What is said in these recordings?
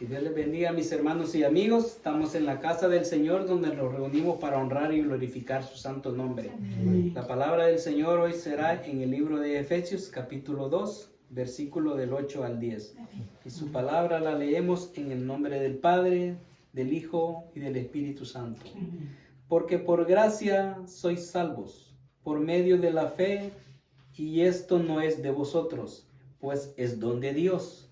Que Dios les bendiga, mis hermanos y amigos. Estamos en la casa del Señor, donde nos reunimos para honrar y glorificar su santo nombre. Amén. La palabra del Señor hoy será en el libro de Efesios, capítulo 2, versículo del 8 al 10. Amén. Y su palabra la leemos en el nombre del Padre, del Hijo y del Espíritu Santo. Amén. Porque por gracia sois salvos, por medio de la fe, y esto no es de vosotros, pues es don de Dios.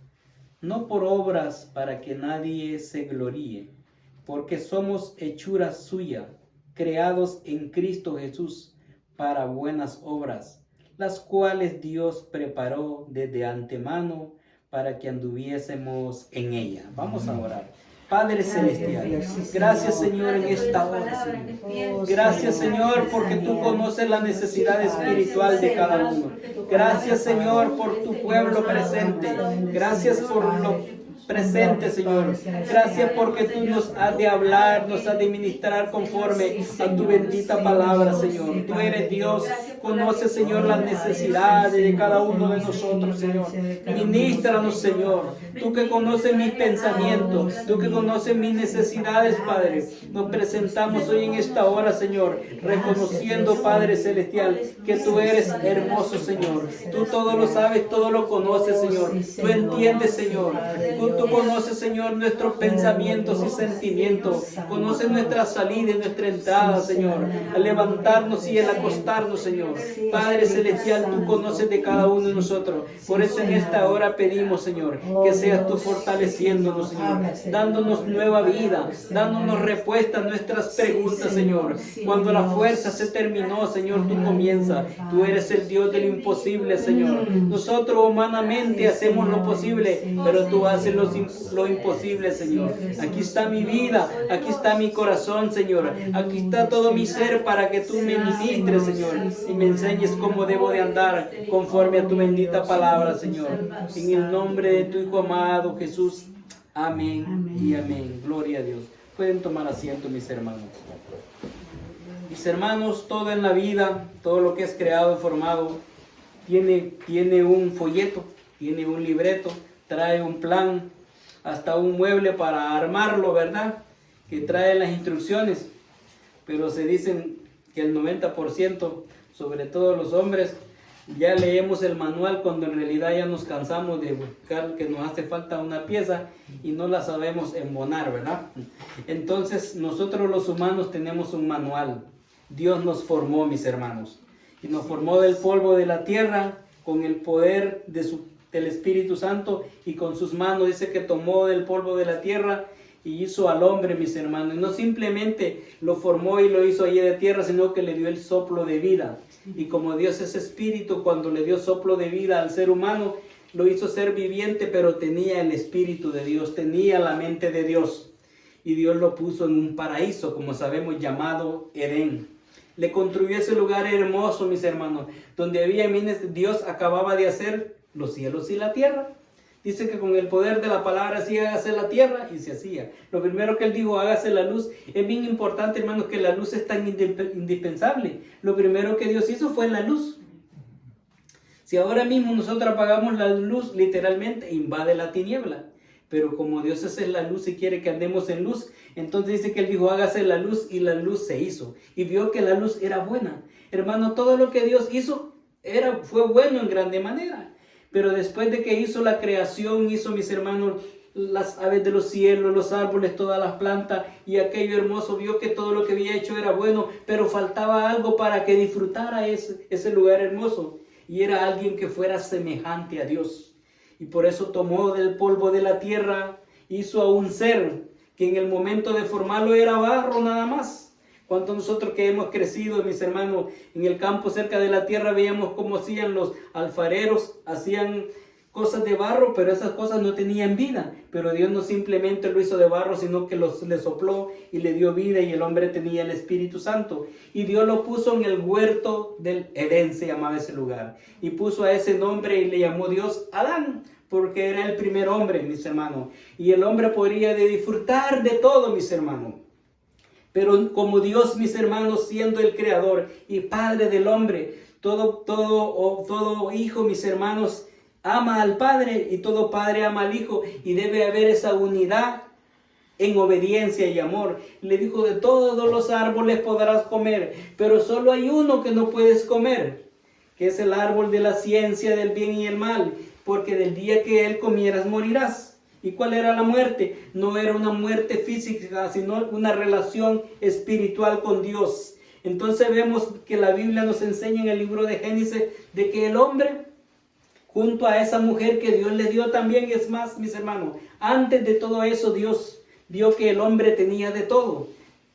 No por obras para que nadie se gloríe, porque somos hechura suya, creados en Cristo Jesús para buenas obras, las cuales Dios preparó desde antemano para que anduviésemos en ella. Vamos a orar. Padre Celestial, gracias Señor en esta hora, Señor. Gracias Señor porque tú conoces la necesidad espiritual de cada uno. Gracias Señor por tu pueblo presente. Gracias por lo presente, Señor. Gracias porque tú nos has de hablar, nos has de ministrar conforme a tu bendita palabra, Señor. Tú eres Dios, conoces, Señor, las necesidades de cada uno de nosotros, Señor. Ministranos, Señor. Tú que conoces mis pensamientos, tú que conoces mis necesidades, Padre. Nos presentamos hoy en esta hora, Señor, reconociendo, Padre Celestial, que tú eres hermoso, Señor. Tú todo lo sabes, todo lo conoces, Señor. Tú entiendes, Señor. Tú conoces, Señor, nuestros pensamientos y sentimientos. Conoces nuestra salida y nuestra entrada, Señor. Al levantarnos y al acostarnos, Señor. Padre Celestial, tú conoces de cada uno de nosotros. Por eso en esta hora pedimos, Señor, que seas tú fortaleciéndonos, Señor. Dándonos nueva vida, dándonos respuesta a nuestras preguntas, Señor. Cuando la fuerza se terminó, Señor, tú comienzas. Tú eres el Dios del imposible, Señor. Nosotros humanamente hacemos lo posible, pero tú haces lo imposible, Señor. Aquí está mi vida, aquí está mi corazón, Señor. Aquí está todo mi ser para que tú me ministres, Señor, y me enseñes cómo debo de andar conforme a tu bendita palabra, Señor. En el nombre de tu Hijo amado Jesús. Amén y amén. Gloria a Dios. Pueden tomar asiento, mis hermanos. Mis hermanos, todo en la vida, todo lo que es creado y formado, tiene un folleto, tiene un libreto, trae un plan, hasta un mueble para armarlo, ¿verdad? Que trae las instrucciones. Pero se dicen que el 90%, sobre todo los hombres, ya leemos el manual cuando en realidad ya nos cansamos de buscar que nos hace falta una pieza y no la sabemos embonar, ¿verdad? Entonces nosotros los humanos tenemos un manual. Dios nos formó, mis hermanos, y nos formó del polvo de la tierra con el poder del Espíritu Santo, y con sus manos dice que tomó del polvo de la tierra y hizo al hombre, mis hermanos. Y no simplemente lo formó y lo hizo allí de tierra, sino que le dio el soplo de vida. Y como Dios es espíritu, cuando le dio soplo de vida al ser humano, lo hizo ser viviente, pero tenía el Espíritu de Dios, tenía la mente de Dios. Y Dios lo puso en un paraíso, como sabemos, llamado Edén. Le construyó ese lugar hermoso, mis hermanos, donde había miles. Dios acababa de hacer los cielos y la tierra. Dice que con el poder de la palabra sí hágase la tierra, y se hacía. Lo primero que él dijo, hágase la luz. Es bien importante, hermanos, que la luz es tan indispensable. Lo primero que Dios hizo fue la luz. Si ahora mismo nosotros apagamos la luz, literalmente invade la tiniebla. Pero como Dios es la luz y quiere que andemos en luz, entonces dice que él dijo, hágase la luz, y la luz se hizo. Y vio que la luz era buena. Hermano, todo lo que Dios hizo fue bueno en grande manera. Pero después de que hizo la creación, hizo, mis hermanos, las aves de los cielos, los árboles, todas las plantas y aquello hermoso, vio que todo lo que había hecho era bueno, pero faltaba algo para que disfrutara ese lugar hermoso. Y era alguien que fuera semejante a Dios. Y por eso tomó del polvo de la tierra, hizo a un ser que en el momento de formarlo era barro nada más. Cuánto nosotros que hemos crecido, mis hermanos, en el campo cerca de la tierra, veíamos cómo hacían los alfareros, hacían cosas de barro, pero esas cosas no tenían vida. Pero Dios no simplemente lo hizo de barro, sino que le sopló y le dio vida, y el hombre tenía el Espíritu Santo. Y Dios lo puso en el huerto del Edén, se llamaba ese lugar. Y puso a ese nombre y le llamó Dios Adán, porque era el primer hombre, mis hermanos. Y el hombre podría disfrutar de todo, mis hermanos. Pero como Dios, mis hermanos, siendo el creador y padre del hombre, todo hijo, mis hermanos, ama al Padre y todo padre ama al Hijo, y debe haber esa unidad en obediencia y amor. Le dijo, de todos los árboles podrás comer, pero solo hay uno que no puedes comer, que es el árbol de la ciencia del bien y el mal, porque del día que él comieras morirás. ¿Y cuál era la muerte? No era una muerte física, sino una relación espiritual con Dios. Entonces vemos que la Biblia nos enseña en el libro de Génesis de que el hombre, junto a esa mujer que Dios le dio también, es más, mis hermanos, antes de todo eso Dios vio que el hombre tenía de todo,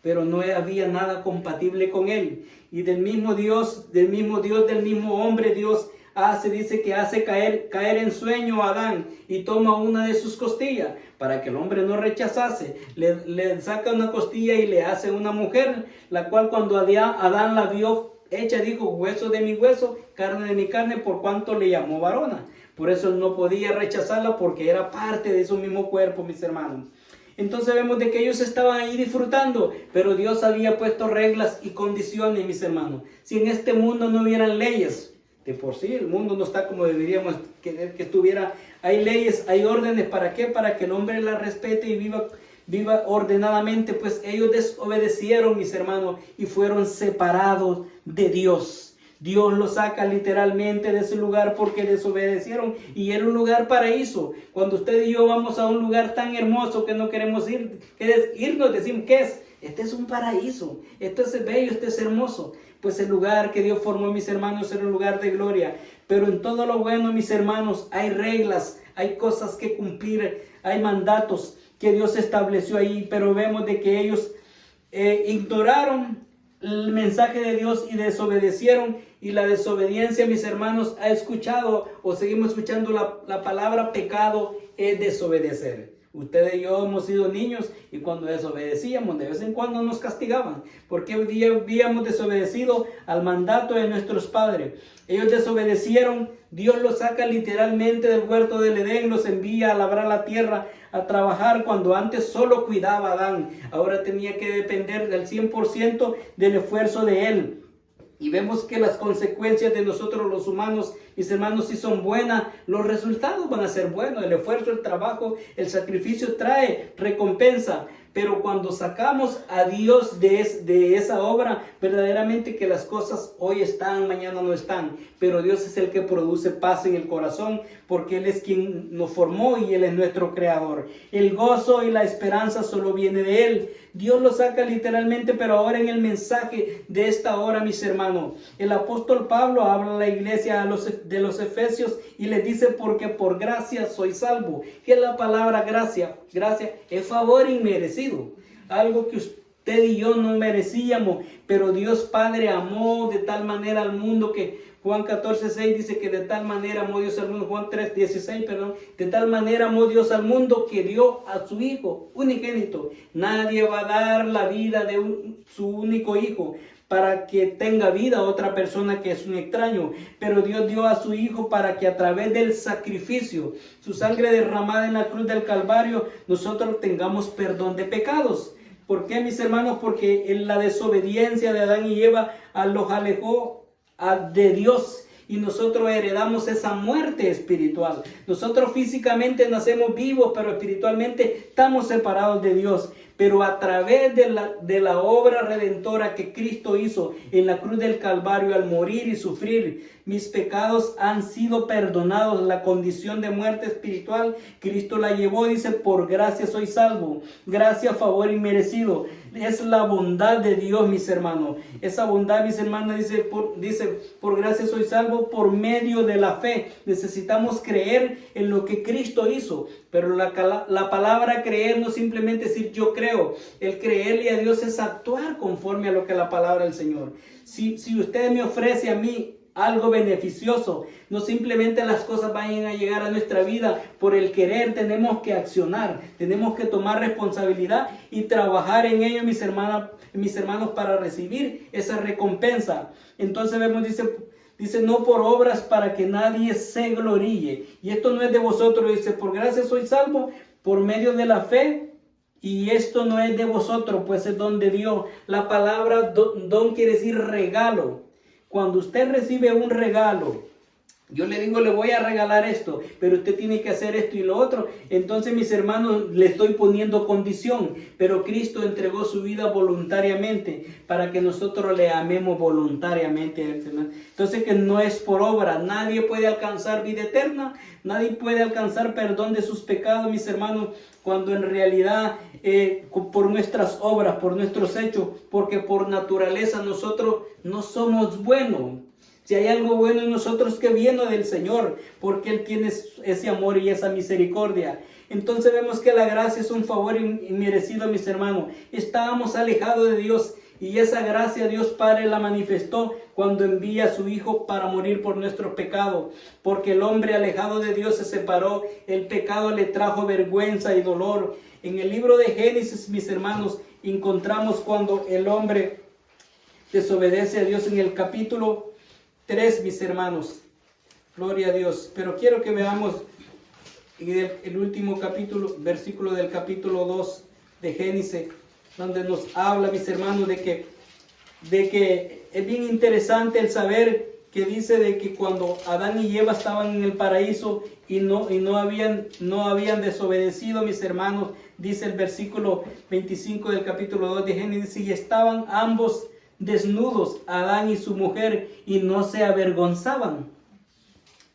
pero no había nada compatible con él. Y del mismo hombre, Dios dice que hace caer en sueño a Adán y toma una de sus costillas para que el hombre no rechazase. Le saca una costilla y le hace una mujer, la cual cuando Adán la vio hecha, dijo, hueso de mi hueso, carne de mi carne, por cuanto le llamó varona. Por eso no podía rechazarla, porque era parte de su mismo cuerpo, mis hermanos. Entonces vemos de que ellos estaban ahí disfrutando, pero Dios había puesto reglas y condiciones, mis hermanos. Si en este mundo no hubieran leyes, de por sí el mundo no está como deberíamos querer que estuviera. Hay leyes, hay órdenes, ¿para qué? Para que el hombre las respete y viva ordenadamente. Pues ellos desobedecieron, mis hermanos, y fueron separados de Dios. Dios los saca literalmente de ese lugar porque desobedecieron, y era un lugar paraíso. Cuando usted y yo vamos a un lugar tan hermoso que no queremos irnos, decimos, ¿qué es? Este es un paraíso, esto es bello, este es hermoso. Pues el lugar que Dios formó, mis hermanos, era un lugar de gloria. Pero en todo lo bueno, mis hermanos, hay reglas, hay cosas que cumplir, hay mandatos que Dios estableció ahí. Pero vemos de que ellos ignoraron el mensaje de Dios y desobedecieron. Y la desobediencia, mis hermanos, ha escuchado o seguimos escuchando la palabra pecado es desobedecer. Ustedes y yo hemos sido niños, y cuando desobedecíamos, de vez en cuando nos castigaban, porque habíamos desobedecido al mandato de nuestros padres. Ellos desobedecieron, Dios los saca literalmente del huerto del Edén, los envía a labrar la tierra, a trabajar, cuando antes solo cuidaba a Adán. Ahora tenía que depender del 100% del esfuerzo de él. Y vemos que las consecuencias de nosotros los humanos, mis hermanos, si son buenas, los resultados van a ser buenos. El esfuerzo, el trabajo, el sacrificio trae recompensa. Pero cuando sacamos a Dios de esa obra, verdaderamente que las cosas hoy están, mañana no están. Pero Dios es el que produce paz en el corazón, porque Él es quien nos formó y Él es nuestro creador. El gozo y la esperanza solo viene de Él. Dios lo saca literalmente, pero ahora en el mensaje de esta hora, mis hermanos, el apóstol Pablo habla a la iglesia de los Efesios y les dice, porque por gracia soy salvo. ¿Qué es la palabra gracia? Gracia es favor inmerecido, algo que usted y yo no merecíamos, pero Dios Padre amó de tal manera al mundo que Juan 14:6 dice que de tal manera amó Dios al mundo. Juan 3:16, de tal manera amó Dios al mundo que dio a su Hijo unigénito. Nadie va a dar la vida de su único Hijo para que tenga vida a otra persona que es un extraño. Pero Dios dio a su Hijo para que a través del sacrificio, su sangre derramada en la cruz del Calvario, nosotros tengamos perdón de pecados. ¿Por qué, mis hermanos? Porque en la desobediencia de Adán y Eva los alejó de Dios, y nosotros heredamos esa muerte espiritual. Nosotros físicamente nacemos vivos, pero espiritualmente estamos separados de Dios. Pero a través de la obra redentora que Cristo hizo en la cruz del Calvario, al morir y sufrir, mis pecados han sido perdonados. La condición de muerte espiritual, Cristo la llevó, dice, por gracia soy salvo. Gracia, favor inmerecido. Es la bondad de Dios, mis hermanos. Esa bondad, mis hermanos, dice, por gracia soy salvo por medio de la fe. Necesitamos creer en lo que Cristo hizo. Pero la palabra creer no simplemente decir yo creo. El creerle a Dios es actuar conforme a lo que la palabra del Señor. Si usted me ofrece a mí algo beneficioso, no simplemente las cosas vayan a llegar a nuestra vida por el querer. Tenemos que accionar, tenemos que tomar responsabilidad y trabajar en ello, mis hermanos, para recibir esa recompensa. Entonces vemos, dice, no por obras para que nadie se gloríe. Y esto no es de vosotros, dice, por gracia soy salvo por medio de la fe. Y esto no es de vosotros, pues es don de Dios. La palabra don quiere decir regalo. Cuando usted recibe un regalo, Yo le digo, le voy a regalar esto, pero usted tiene que hacer esto y lo otro. Entonces, mis hermanos, le estoy poniendo condición, pero Cristo entregó su vida voluntariamente para que nosotros le amemos voluntariamente. Entonces, que no es por obra. Nadie puede alcanzar vida eterna, nadie puede alcanzar perdón de sus pecados, mis hermanos, cuando en realidad por nuestras obras, por nuestros hechos, porque por naturaleza nosotros no somos buenos. Si hay algo bueno en nosotros que viene del Señor, porque Él tiene ese amor y esa misericordia. Entonces vemos que la gracia es un favor inmerecido, mis hermanos. Estábamos alejados de Dios y esa gracia Dios Padre la manifestó cuando envía a su Hijo para morir por nuestros pecados. Porque el hombre alejado de Dios se separó, el pecado le trajo vergüenza y dolor. En el libro de Génesis, mis hermanos, encontramos cuando el hombre desobedece a Dios en el capítulo 3, mis hermanos. Gloria a Dios. Pero quiero que veamos en el último capítulo, versículo del capítulo 2 de Génesis, donde nos habla, mis hermanos, de que es bien interesante el saber que dice de que cuando Adán y Eva estaban en el paraíso y no habían desobedecido, mis hermanos, dice el versículo 25 del capítulo 2 de Génesis, y estaban ambos desnudos, Adán y su mujer, y no se avergonzaban.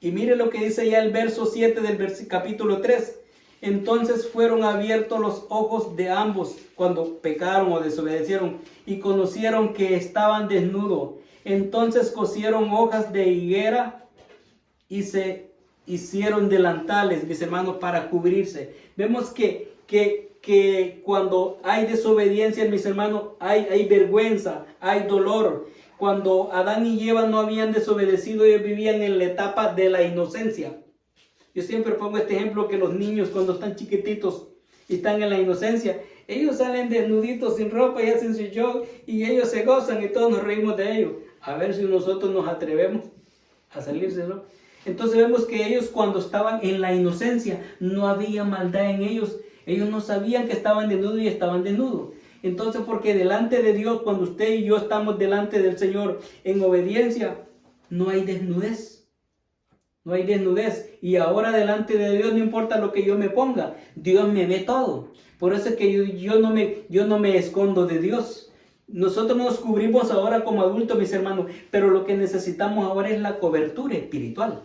Y mire lo que dice ya el verso 7 del capítulo 3. Entonces fueron abiertos los ojos de ambos cuando pecaron o desobedecieron y conocieron que estaban desnudos. Entonces cosieron hojas de higuera y se hicieron delantales, mis hermanos, para cubrirse. Vemos que cuando hay desobediencia, mis hermanos, hay vergüenza, hay dolor. Cuando Adán y Eva no habían desobedecido, ellos vivían en la etapa de la inocencia. Yo siempre pongo este ejemplo, que los niños cuando están chiquititos y están en la inocencia, ellos salen desnuditos sin ropa y hacen su show y ellos se gozan y todos nos reímos de ellos. A ver si nosotros nos atrevemos a salirse, ¿no? Entonces vemos que ellos cuando estaban en la inocencia no había maldad en ellos. Ellos no sabían que estaban desnudos y estaban desnudos. Entonces, porque delante de Dios, cuando usted y yo estamos delante del Señor en obediencia, no hay desnudez. No hay desnudez. Y ahora delante de Dios no importa lo que yo me ponga. Dios me ve todo. Por eso es que yo no me escondo de Dios. Nosotros nos cubrimos ahora como adultos, mis hermanos. Pero lo que necesitamos ahora es la cobertura espiritual.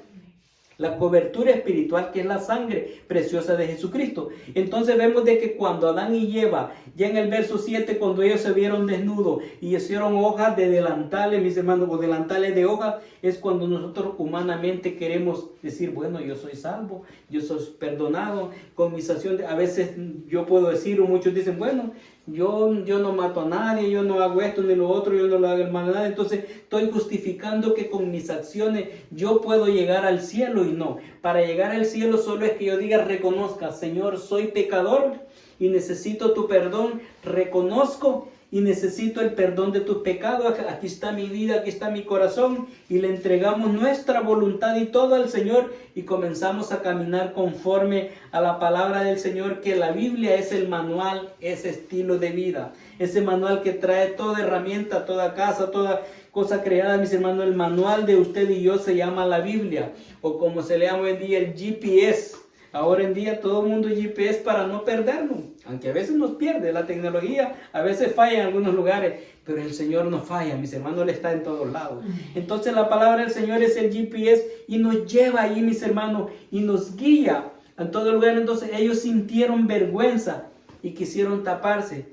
La cobertura espiritual, que es la sangre preciosa de Jesucristo. Entonces vemos de que cuando Adán y Eva, ya en el verso 7, cuando ellos se vieron desnudos y hicieron hojas de delantales, mis hermanos, o delantales de hojas, es cuando nosotros humanamente queremos decir, bueno, yo soy salvo, yo soy perdonado, con mis acciones. A veces yo puedo decir, o muchos dicen, bueno, yo no mato a nadie, yo no hago esto ni lo otro, yo no lo hago el mal a nadie. Entonces estoy justificando que con mis acciones yo puedo llegar al cielo, y no. Para llegar al cielo solo es que yo diga, reconozca, Señor, soy pecador y necesito tu perdón, reconozco y necesito el perdón de tus pecados. Aquí está mi vida, aquí está mi corazón, y le entregamos nuestra voluntad y todo al Señor y comenzamos a caminar conforme a la palabra del Señor, que la Biblia es el manual, ese estilo de vida, ese manual que trae toda herramienta, toda casa, toda cosa creada, mis hermanos. El manual de usted y yo se llama la Biblia, o como se le llama hoy en día, el GPS. Ahora en día todo el mundo GPS para no perdernos, aunque a veces nos pierde la tecnología, a veces falla en algunos lugares, pero el Señor no falla, mis hermanos, Él está en todos lados. Entonces la palabra del Señor es el GPS y nos lleva ahí, mis hermanos, y nos guía en todo lugar. Entonces ellos sintieron vergüenza y quisieron taparse.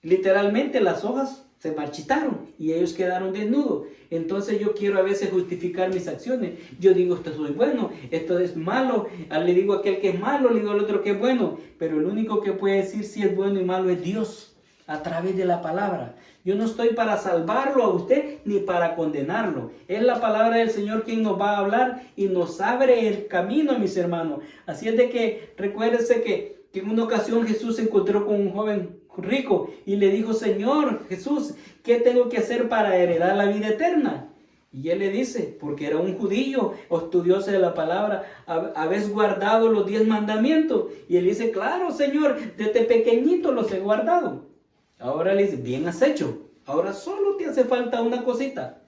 Literalmente las hojas se marchitaron y ellos quedaron desnudos. Entonces yo quiero a veces justificar mis acciones. Yo digo, esto soy bueno, esto es malo. Le digo a aquel que es malo, le digo al otro que es bueno. Pero el único que puede decir si es bueno y malo es Dios, a través de la palabra. Yo no estoy para salvarlo a usted ni para condenarlo. Es la palabra del Señor quien nos va a hablar y nos abre el camino, mis hermanos. Así es de que recuérdense que en una ocasión Jesús se encontró con un joven rico y le dijo, Señor Jesús, ¿qué tengo que hacer para heredar la vida eterna? Y él le dice, porque era un judío, estudioso de la palabra, ¿habéis guardado los 10 mandamientos? Y él dice, claro, Señor, desde pequeñito los he guardado. Ahora le dice, bien has hecho, ahora solo te hace falta una cosita.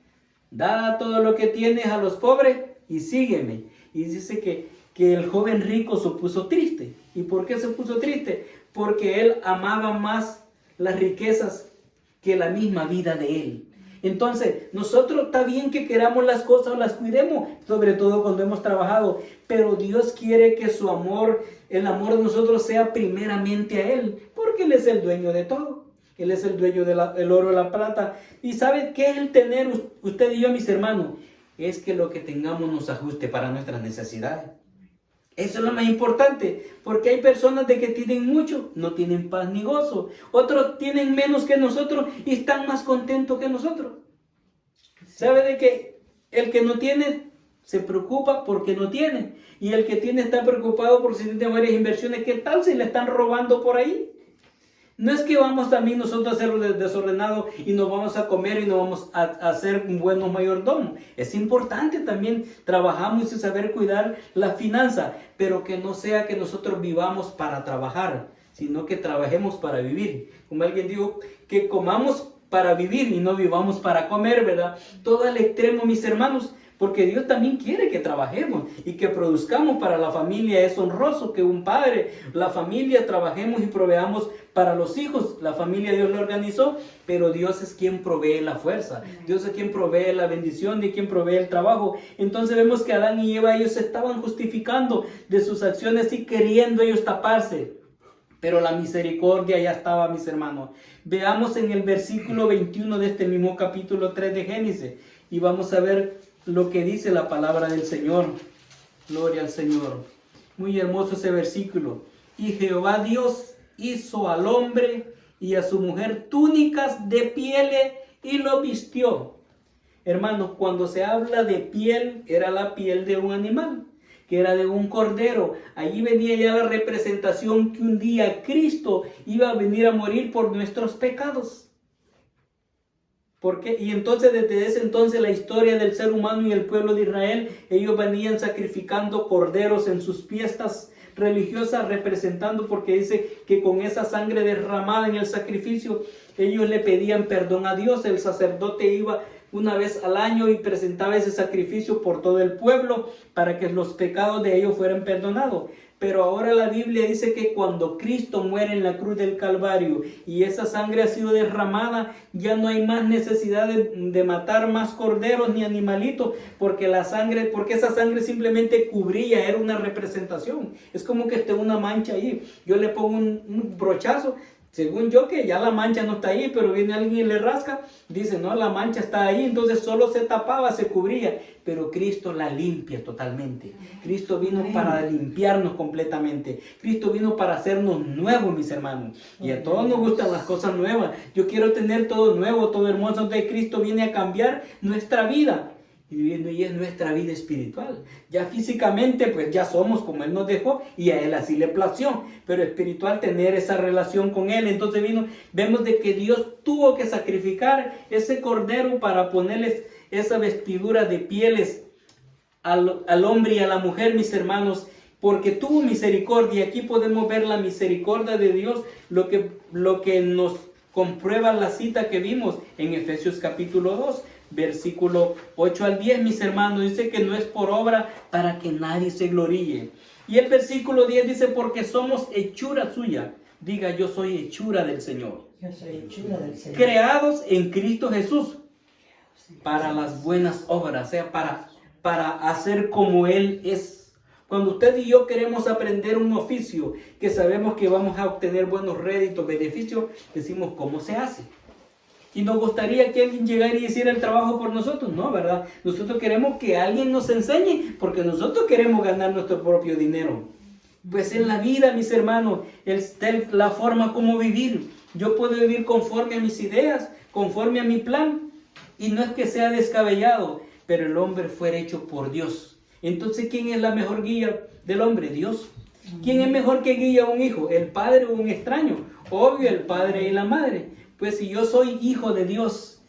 Da todo lo que tienes a los pobres y sígueme. Y dice que el joven rico se puso triste. ¿Y por qué se puso triste? Porque él amaba más las riquezas que la misma vida de él. Entonces, nosotros está bien que queramos las cosas, las cuidemos, sobre todo cuando hemos trabajado, pero Dios quiere que su amor, el amor de nosotros sea primeramente a Él, porque Él es el dueño de todo. Él es el dueño del oro y la plata. ¿Y sabe qué es el tener usted y yo, mis hermanos? Es que lo que tengamos nos ajuste para nuestras necesidades. Eso es lo más importante, porque hay personas de que tienen mucho, no tienen paz ni gozo. Otros tienen menos que nosotros y están más contentos que nosotros. ¿Sabe de que el que no tiene se preocupa porque no tiene? Y el que tiene está preocupado por si tiene varias inversiones. ¿Qué tal si le están robando por ahí? No es que vamos también nosotros a ser desordenados y nos vamos a comer y no vamos a ser buenos mayordomos. Es importante también trabajamos y saber cuidar la finanza, pero que no sea que nosotros vivamos para trabajar, sino que trabajemos para vivir. Como alguien dijo, que comamos para vivir y no vivamos para comer, ¿verdad? Todo al extremo, mis hermanos. Porque Dios también quiere que trabajemos y que produzcamos para la familia. Es honroso que un padre, la familia, trabajemos y proveamos para los hijos. La familia Dios la organizó, pero Dios es quien provee la fuerza. Dios es quien provee la bendición y quien provee el trabajo. Entonces vemos que Adán y Eva, ellos se estaban justificando de sus acciones y queriendo ellos taparse. Pero la misericordia ya estaba, mis hermanos. Veamos en el versículo 21 de este mismo capítulo 3 de Génesis y vamos a ver lo que dice la palabra del Señor. Gloria al Señor. Muy hermoso ese versículo. Y Jehová Dios hizo al hombre y a su mujer túnicas de pieles y lo vistió. Hermanos, cuando se habla de piel, era la piel de un animal, que era de un cordero. Allí venía ya la representación que un día Cristo iba a venir a morir por nuestros pecados. ¿Por qué? Y entonces desde ese entonces la historia del ser humano y el pueblo de Israel, ellos venían sacrificando corderos en sus fiestas religiosas, representando, porque dice que con esa sangre derramada en el sacrificio, ellos le pedían perdón a Dios. El sacerdote iba una vez al año y presentaba ese sacrificio por todo el pueblo para que los pecados de ellos fueran perdonados. Pero ahora la Biblia dice que cuando Cristo muere en la cruz del Calvario y esa sangre ha sido derramada, ya no hay más necesidad de matar más corderos ni animalitos, porque esa sangre simplemente cubría, era una representación. Es como que esté una mancha ahí. Yo le pongo un brochazo, según yo que ya la mancha no está ahí, pero viene alguien y le rasca, dice, no, la mancha está ahí, entonces solo se tapaba, se cubría, pero Cristo la limpia totalmente. Cristo vino para limpiarnos completamente. Cristo vino para hacernos nuevos, mis hermanos. Y a todos nos gustan las cosas nuevas. Yo quiero tener todo nuevo, todo hermoso. Entonces Cristo viene a cambiar nuestra vida. Y es nuestra vida espiritual. Ya físicamente pues ya somos como Él nos dejó y a Él así le plació, pero espiritual tener esa relación con Él. Entonces vemos de que Dios tuvo que sacrificar ese cordero para ponerles esa vestidura de pieles al hombre y a la mujer, mis hermanos, porque tuvo misericordia. Aquí podemos ver la misericordia de Dios, lo que nos comprueba la cita que vimos en Efesios capítulo 2. Versículo 8 al 10, mis hermanos, dice que no es por obra para que nadie se gloríe. Y el versículo 10 dice, porque somos hechura suya. Diga, yo soy hechura del Señor. Yo soy hechura del Señor. Creados en Cristo Jesús para las buenas obras, o sea, para hacer como Él es. Cuando usted y yo queremos aprender un oficio que sabemos que vamos a obtener buenos réditos, beneficios, decimos cómo se hace. Y nos gustaría que alguien llegara y hiciera el trabajo por nosotros, ¿no? ¿Verdad? Nosotros queremos que alguien nos enseñe porque nosotros queremos ganar nuestro propio dinero. Pues en la vida, mis hermanos, está la forma como vivir. Yo puedo vivir conforme a mis ideas, conforme a mi plan. Y no es que sea descabellado, pero el hombre fue hecho por Dios. Entonces, ¿quién es la mejor guía del hombre? Dios. ¿Quién es mejor que guía a un hijo? ¿El padre o un extraño? Obvio, el padre y la madre. Pues si yo soy hijo de Dios,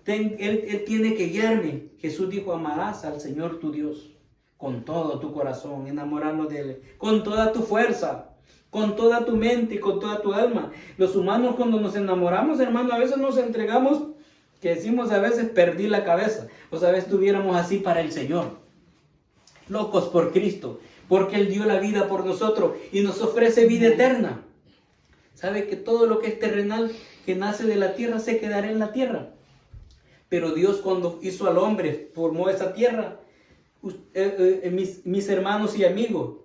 Él tiene que guiarme. Jesús dijo, amarás al Señor tu Dios con todo tu corazón, enamorarnos de Él, con toda tu fuerza, con toda tu mente y con toda tu alma. Los humanos cuando nos enamoramos, hermano, a veces nos entregamos, que decimos a veces perdí la cabeza, o sea, a veces estuviéramos así para el Señor. locos por Cristo, porque Él dio la vida por nosotros y nos ofrece vida eterna. Sabe que todo lo que es terrenal, que nace de la tierra, se quedará en la tierra. Pero Dios, cuando hizo al hombre, formó esa tierra. Mis hermanos y amigos,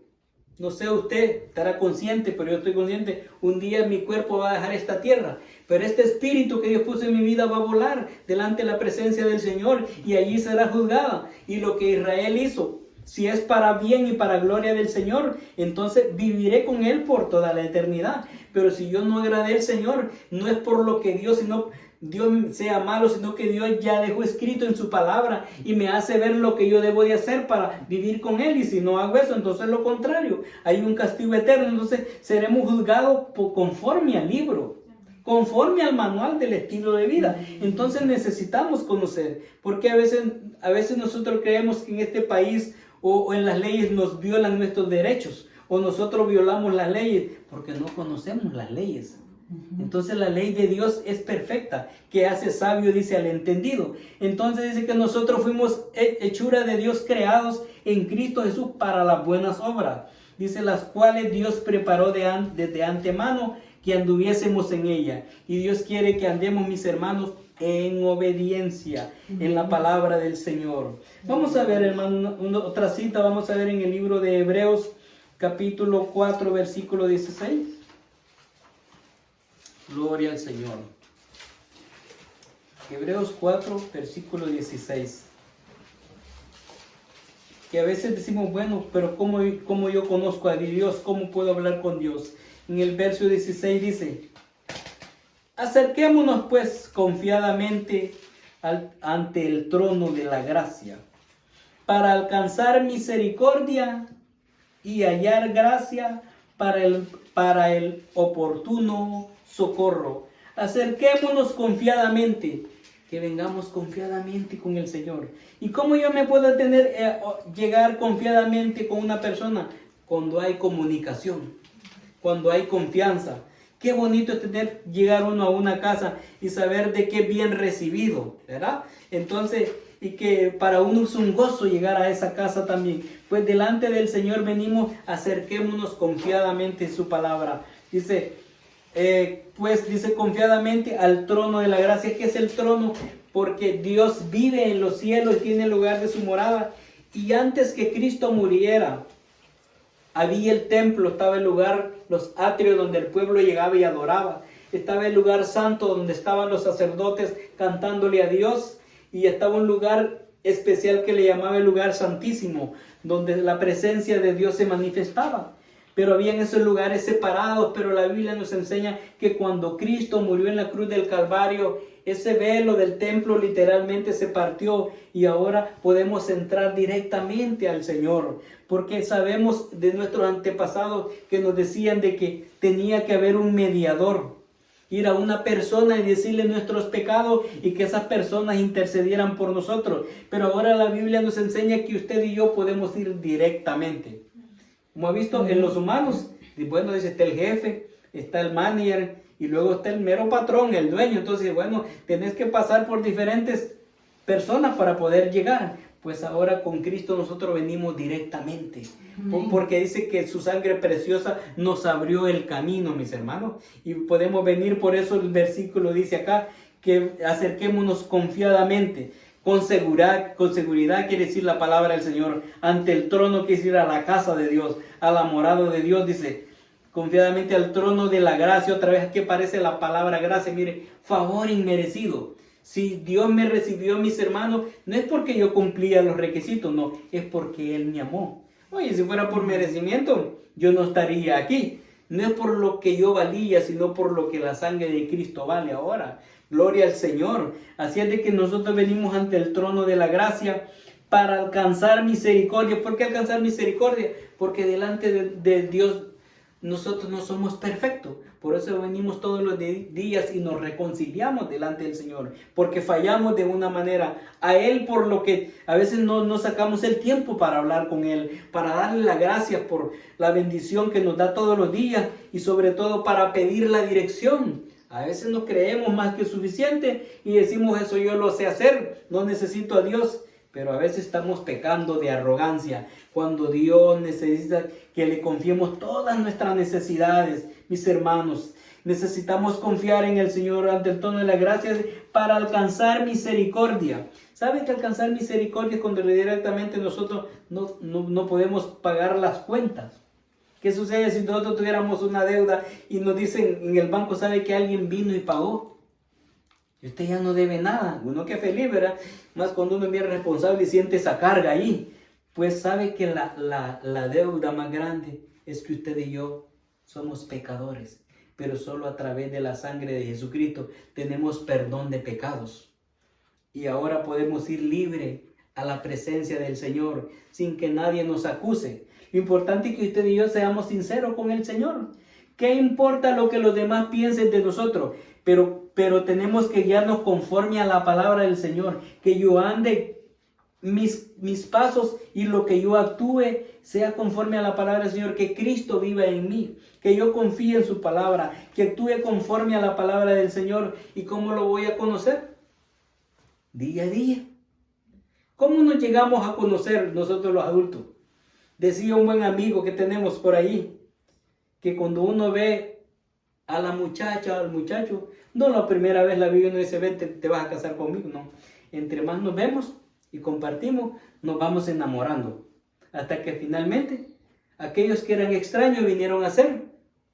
no sé, usted estará consciente, pero yo estoy consciente, un día mi cuerpo va a dejar esta tierra, pero este espíritu que Dios puso en mi vida va a volar delante de la presencia del Señor y allí será juzgada. Y lo que Israel hizo, si es para bien y para gloria del Señor, entonces viviré con Él por toda la eternidad. Pero si yo no agradé al Señor, no es por lo que Dios sea malo, sino que Dios ya dejó escrito en su palabra y me hace ver lo que yo debo de hacer para vivir con Él. Y si no hago eso, entonces lo contrario, hay un castigo eterno. Entonces seremos juzgados conforme al libro, conforme al manual del estilo de vida. Entonces necesitamos conocer, porque a veces nosotros creemos que en este país o en las leyes nos violan nuestros derechos, o nosotros violamos las leyes porque no conocemos las leyes. Entonces la ley de Dios es perfecta, que hace sabio, dice, al entendido. Entonces dice que nosotros fuimos hechura de Dios, creados en Cristo Jesús para las buenas obras. Dice, las cuales Dios preparó desde antemano que anduviésemos en ella. Y Dios quiere que andemos, mis hermanos, en obediencia en la palabra del Señor. Vamos a ver, hermano, otra cita. Vamos a ver en el libro de Hebreos, capítulo 4, versículo 16. Gloria al Señor. Hebreos 4, versículo 16. Que a veces decimos, bueno, pero ¿cómo yo conozco a Dios? ¿Cómo puedo hablar con Dios? En el verso 16 dice, acerquémonos pues confiadamente ante el trono de la gracia, para alcanzar misericordia y hallar gracia para el oportuno socorro. Acerquémonos confiadamente, que vengamos confiadamente con el Señor. ¿Y cómo yo me puedo llegar confiadamente con una persona? Cuando hay comunicación, cuando hay confianza. Qué bonito es llegar uno a una casa y saber de qué bien recibido, ¿verdad? Entonces, y que para uno es un gozo llegar a esa casa también. Pues delante del Señor venimos, acerquémonos confiadamente en su palabra. Dice confiadamente al trono de la gracia. ¿Qué es el trono? Porque Dios vive en los cielos y tiene el lugar de su morada. Y antes que Cristo muriera, había el templo, estaba el lugar, los atrios donde el pueblo llegaba y adoraba. Estaba el lugar santo donde estaban los sacerdotes cantándole a Dios. Y estaba un lugar especial que le llamaba el lugar santísimo, donde la presencia de Dios se manifestaba. Pero habían esos lugares separados, pero la Biblia nos enseña que cuando Cristo murió en la cruz del Calvario, ese velo del templo literalmente se partió y ahora podemos entrar directamente al Señor. Porque sabemos de nuestros antepasados que nos decían de que tenía que haber un mediador. Ir a una persona y decirle nuestros pecados y que esas personas intercedieran por nosotros. Pero ahora la Biblia nos enseña que usted y yo podemos ir directamente. Como ha visto en los humanos, bueno, dice, está el jefe, está el manager y luego está el mero patrón, el dueño. Entonces, bueno, tenés que pasar por diferentes personas para poder llegar. Pues ahora con Cristo nosotros venimos directamente. Porque dice que su sangre preciosa nos abrió el camino, mis hermanos. Y podemos venir, por eso el versículo dice acá, que acerquémonos confiadamente. Con seguridad quiere decir la palabra del Señor. Ante el trono quiere decir a la casa de Dios, a la morada de Dios, dice. Confiadamente al trono de la gracia. Otra vez aquí aparece la palabra gracia. Mire, favor inmerecido. Si Dios me recibió, mis hermanos, no es porque yo cumplía los requisitos, no. Es porque Él me amó. Oye, si fuera por merecimiento, yo no estaría aquí. No es por lo que yo valía, sino por lo que la sangre de Cristo vale ahora. Gloria al Señor. Así es de que nosotros venimos ante el trono de la gracia para alcanzar misericordia. ¿Por qué alcanzar misericordia? Porque delante de Dios nosotros no somos perfectos. Por eso venimos todos los días y nos reconciliamos delante del Señor. Porque fallamos de una manera a Él, por lo que a veces no sacamos el tiempo para hablar con Él, para darle las gracias por la bendición que nos da todos los días y sobre todo para pedir la dirección. A veces no creemos más que suficiente y decimos, eso yo lo sé hacer, no necesito a Dios. pero a veces estamos pecando de arrogancia cuando Dios necesita que le confiemos todas nuestras necesidades, mis hermanos. Necesitamos confiar en el Señor ante el trono de la gracia para alcanzar misericordia. ¿Saben que alcanzar misericordia es cuando directamente nosotros no podemos pagar las cuentas? ¿Qué sucede si nosotros tuviéramos una deuda y nos dicen en el banco, sabe que alguien vino y pagó? Y usted ya no debe nada. Uno que feliz, ¿verdad? Más cuando uno es bien responsable y siente esa carga ahí. Pues sabe que la deuda más grande es que usted y yo somos pecadores. Pero solo a través de la sangre de Jesucristo tenemos perdón de pecados. Y ahora podemos ir libre a la presencia del Señor sin que nadie nos acuse. Lo importante es que usted y yo seamos sinceros con el Señor. ¿Qué importa lo que los demás piensen de nosotros? Pero tenemos que guiarnos conforme a la palabra del Señor. Que yo ande mis pasos y lo que yo actúe sea conforme a la palabra del Señor. Que Cristo viva en mí. Que yo confíe en su palabra. Que actúe conforme a la palabra del Señor. ¿Y cómo lo voy a conocer? Día a día. ¿Cómo nos llegamos a conocer nosotros los adultos? Decía un buen amigo que tenemos por ahí, que cuando uno ve a la muchacha, al muchacho, no la primera vez la vi uno dice, vente, te vas a casar conmigo, no. Entre más nos vemos y compartimos, nos vamos enamorando. Hasta que finalmente, aquellos que eran extraños vinieron a ser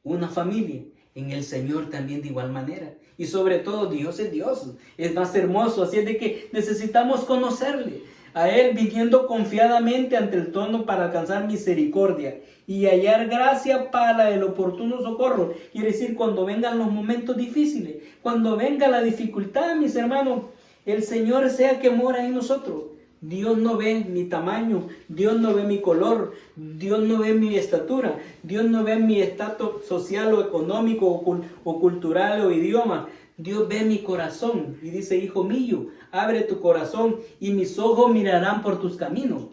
una familia. En el Señor también de igual manera. Y sobre todo, Dios es Dios. Es más hermoso. Así es de que necesitamos conocerle. A Él viniendo confiadamente ante el trono para alcanzar misericordia y hallar gracia para el oportuno socorro. Quiere decir, cuando vengan los momentos difíciles, cuando venga la dificultad, mis hermanos, el Señor sea que mora en nosotros. Dios no ve mi tamaño, Dios no ve mi color, Dios no ve mi estatura, Dios no ve mi estatus social o económico o cultural o idioma. Dios ve mi corazón y dice, hijo mío, abre tu corazón y mis ojos mirarán por tus caminos.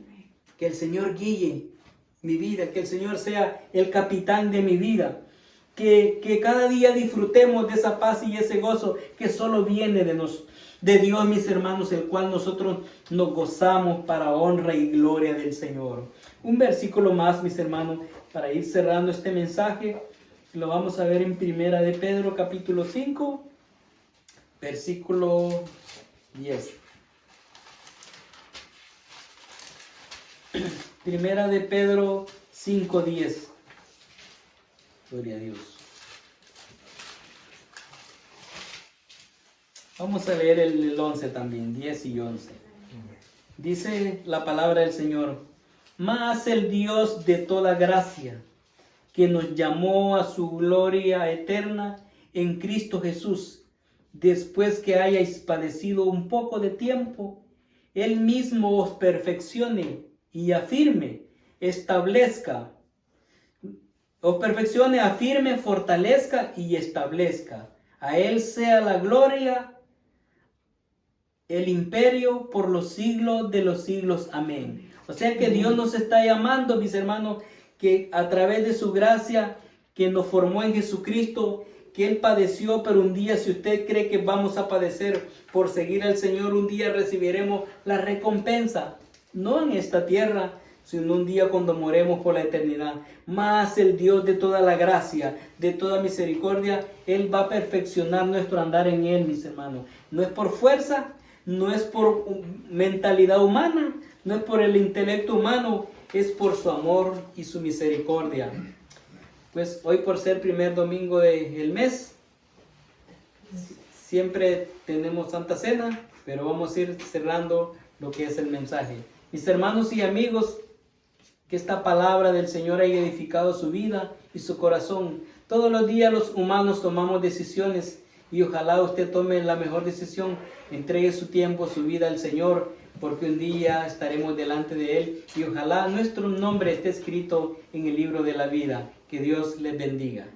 Que el Señor guíe mi vida, que el Señor sea el capitán de mi vida. Que cada día disfrutemos de esa paz y ese gozo que solo viene de Dios, mis hermanos, el cual nosotros nos gozamos para honra y gloria del Señor. Un versículo más, mis hermanos, para ir cerrando este mensaje. Lo vamos a ver en Primera de Pedro, capítulo 5. Versículo 10. Primera de Pedro 5:10. Gloria a Dios. Vamos a leer el 11 también, 10 y 11. Dice la palabra del Señor: mas el Dios de toda gracia, que nos llamó a su gloria eterna en Cristo Jesús, después que hayáis padecido un poco de tiempo, Él mismo os perfeccione y afirme, establezca. Os perfeccione, afirme, fortalezca y establezca. A Él sea la gloria, el imperio por los siglos de los siglos. Amén. O sea que Dios nos está llamando, mis hermanos, que a través de su gracia, que nos formó en Jesucristo, que Él padeció, pero un día, si usted cree que vamos a padecer por seguir al Señor, un día recibiremos la recompensa, no en esta tierra, sino un día cuando moremos por la eternidad. Mas el Dios de toda la gracia, de toda misericordia, Él va a perfeccionar nuestro andar en Él, mis hermanos. No es por fuerza, no es por mentalidad humana, no es por el intelecto humano, es por su amor y su misericordia. Pues hoy, por ser primer domingo del mes, siempre tenemos Santa Cena, pero vamos a ir cerrando lo que es el mensaje. Mis hermanos y amigos, que esta palabra del Señor haya edificado su vida y su corazón. Todos los días los humanos tomamos decisiones y ojalá usted tome la mejor decisión, entregue su tiempo, su vida al Señor, porque un día estaremos delante de Él y ojalá nuestro nombre esté escrito en el libro de la vida. Que Dios les bendiga.